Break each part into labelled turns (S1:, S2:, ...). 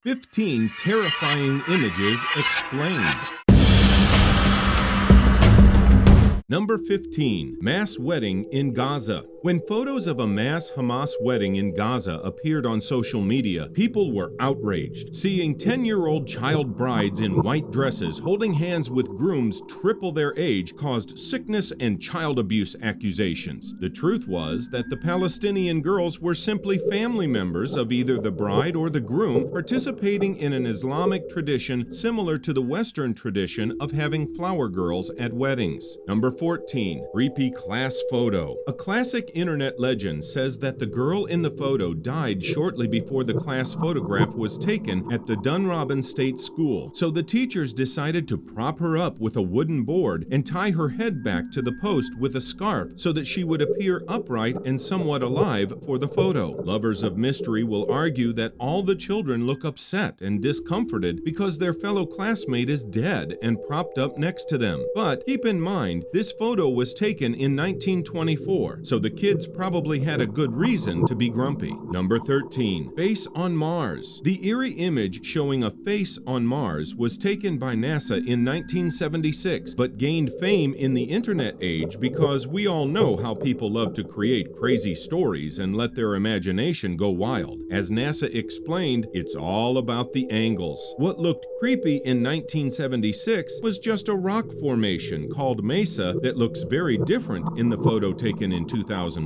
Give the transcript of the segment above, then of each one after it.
S1: 15 terrifying images explained. Number 15. Mass wedding in Gaza. When photos of a mass Hamas wedding in Gaza appeared on social media, people were outraged. Seeing 10-year-old child brides in white dresses holding hands with grooms triple their age caused sickness and child abuse accusations. The truth was that the Palestinian girls were simply family members of either the bride or the groom participating in an Islamic tradition similar to the Western tradition of having flower girls at weddings. Number 14. Creepy class photo. A classic internet legend says that the girl in the photo died shortly before the class photograph was taken at the Dunrobin State School, so the teachers decided to prop her up with a wooden board and tie her head back to the post with a scarf so that she would appear upright and somewhat alive for the photo. Lovers of mystery will argue that all the children look upset and discomforted because their fellow classmate is dead and propped up next to them. But keep in mind, this photo was taken in 1924, so the kids probably had a good reason to be grumpy. Number 13. Face on Mars. The eerie image showing a face on Mars was taken by NASA in 1976, but gained fame in the internet age because we all know how people love to create crazy stories and let their imagination go wild. As NASA explained, it's all about the angles. What looked creepy in 1976 was just a rock formation called Mesa that looks very different in the photo taken in 2001.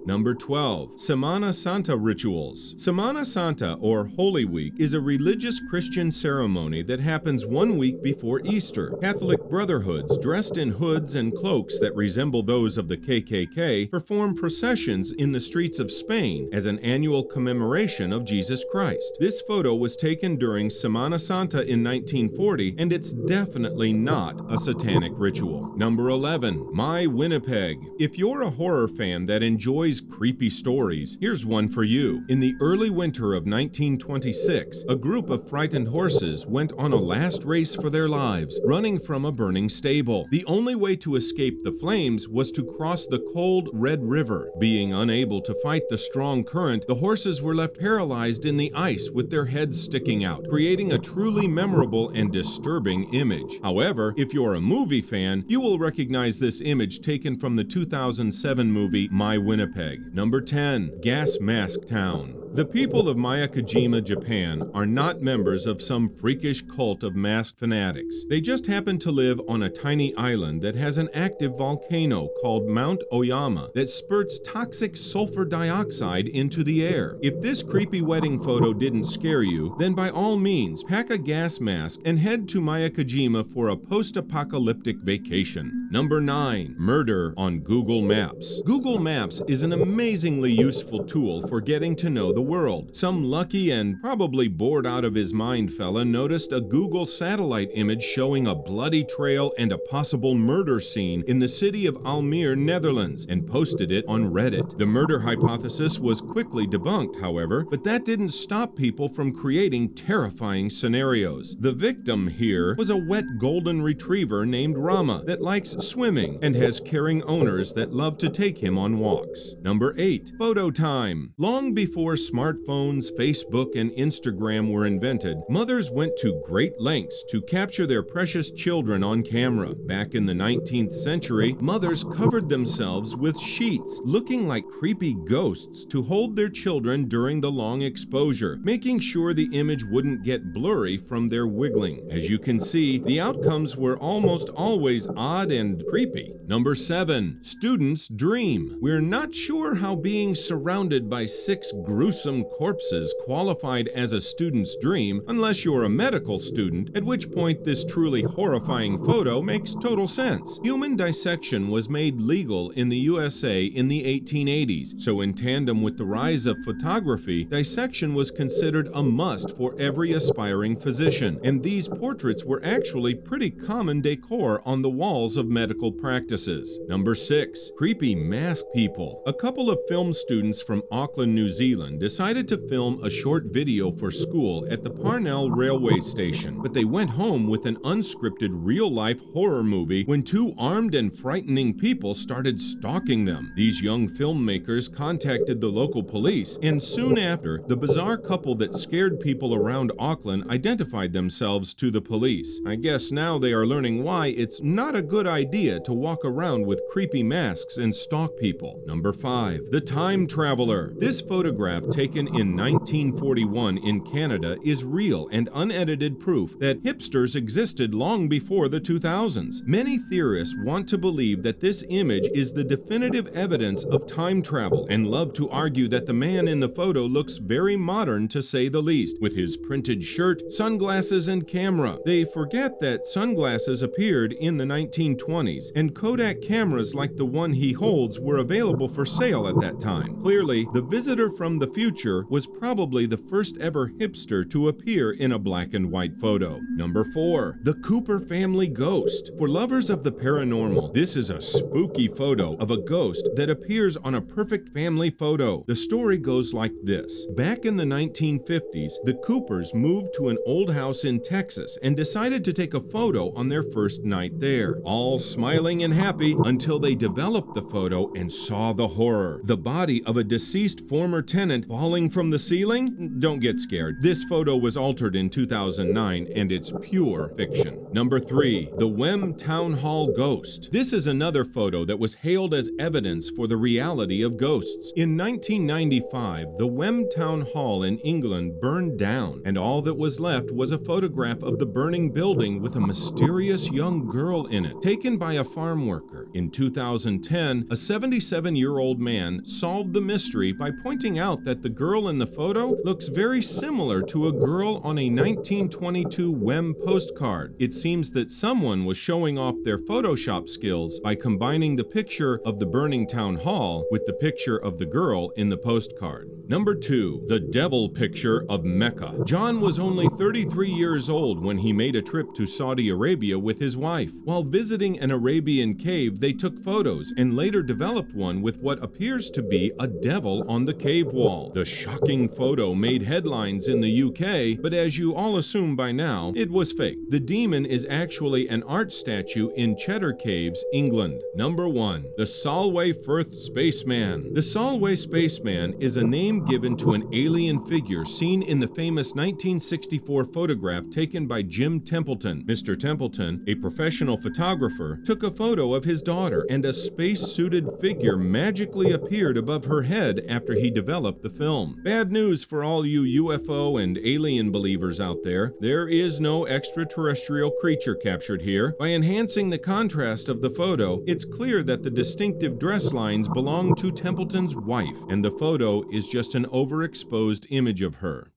S1: Number 12. Semana Santa rituals. Semana Santa, or Holy Week, is a religious Christian ceremony that happens 1 week before Easter. Catholic brotherhoods, dressed in hoods and cloaks that resemble those of the KKK, perform processions in the streets of Spain as an annual commemoration of Jesus Christ. This photo was taken during Semana Santa in 1940, and it's definitely not a satanic ritual. Number 11. My Winnipeg. If you're a horror fan that enjoys creepy stories, here's one for you. In the early winter of 1926, a group of frightened horses went on a last race for their lives, running from a burning stable. The only way to escape the flames was to cross the cold Red River. Being unable to fight the strong current, the horses were left paralyzed in the ice with their heads sticking out, creating a truly memorable and disturbing image. However, if you're a movie fan, you will recognize this image taken from the 2007 movie My Winnipeg. Number 10. Gas Mask Town. The people of Miyakojima, Japan, are not members of some freakish cult of masked fanatics. They just happen to live on a tiny island that has an active volcano called Mount Oyama that spurts toxic sulfur dioxide into the air. If this creepy wedding photo didn't scare you, then by all means, pack a gas mask and head to Miyakojima for a post-apocalyptic vacation. Number 9. Murder on Google Maps. Google Maps is an amazingly useful tool for getting to know the world. Some lucky and probably bored out of his mind fella noticed a Google satellite image showing a bloody trail and a possible murder scene in the city of Almere, Netherlands, and posted it on Reddit. The murder hypothesis was quickly debunked, however, but that didn't stop people from creating terrifying scenarios. The victim here was a wet golden retriever named Rama that likes swimming and has caring owners that love to take him on walks. Number 8. Photo time. Long before smartphones, Facebook, and Instagram were invented, mothers went to great lengths to capture their precious children on camera. Back in the 19th century, mothers covered themselves with sheets, looking like creepy ghosts, to hold their children during the long exposure, making sure the image wouldn't get blurry from their wiggling. As you can see, the outcomes were almost always odd and creepy. Number 7. Students dream. We're not sure how being surrounded by 6 gruesome corpses qualified as a student's dream unless you're a medical student, at which point this truly horrifying photo makes total sense. Human dissection was made legal in the USA in the 1880s, so in tandem with the rise of photography, dissection was considered a must for every aspiring physician, and these portraits were actually pretty common decor on the walls of medical practices. Number 6. Creepy masked people. A couple of film students from Auckland, New Zealand decided to film a short video for school at the Parnell railway station, but they went home with an unscripted real-life horror movie when two armed and frightening people started stalking them. These young filmmakers contacted the local police, and soon after, the bizarre couple that scared people around Auckland identified themselves to the police. I guess now they are learning why it's not a good idea to walk around with creepy masks and stalk people. Number 5. The Time Traveler. This photograph taken in 1941 in Canada is real and unedited proof that hipsters existed long before the 2000s. Many theorists want to believe that this image is the definitive evidence of time travel and love to argue that the man in the photo looks very modern to say the least, with his printed shirt, sunglasses, and camera. They forget that sunglasses appeared in the 1920s, and Kodak cameras like the one he holds were available for sale at that time. Clearly, the visitor from the future was probably the first ever hipster to appear in a black and white photo. Number 4. The Cooper family ghost. For lovers of the paranormal, this is a spooky photo of a ghost that appears on a perfect family photo. The story goes like this. Back in the 1950s, the Coopers moved to an old house in Texas and decided to take a photo on their first night there. All smiling and happy until they developed the photo and saw the horror. The body of a deceased former tenant falling from the ceiling? Don't get scared. This photo was altered in 2009 and it's pure fiction. Number 3. The Wem Town Hall Ghost. This is another photo that was hailed as evidence for the reality of ghosts. In 1995, the Wem Town Hall in England burned down, and all that was left was a photograph of the burning building with a mysterious young girl in it, taken by a farm worker. In 2010, a 77-year-old man solved the mystery by pointing out that the girl in the photo looks very similar to a girl on a 1922 Wem postcard. It seems that someone was showing off their Photoshop skills by combining the picture of the burning town hall with the picture of the girl in the postcard. Number 2. The Devil Picture of Mecca. John was only 33 years old when he made a trip to Saudi Arabia with his wife. While visiting an Arabian cave, they took photos and later developed one with what appears to be a devil on the cave wall. The shocking photo made headlines in the UK, but as you all assume by now, it was fake. The demon is actually an art statue in Cheddar Caves, England. Number 1. The Solway Firth Spaceman. The Solway Spaceman is a name given to an alien figure seen in the famous 1964 photograph taken by Jim Templeton. Mr. Templeton, a professional photographer, took a photo of his daughter, and a space-suited figure magically appeared above her head after he developed the film. Bad news for all you UFO and alien believers out there. There is no extraterrestrial creature captured here. By enhancing the contrast of the photo, it's clear that the distinctive dress lines belong to Templeton's wife, and the photo is just an overexposed image of her.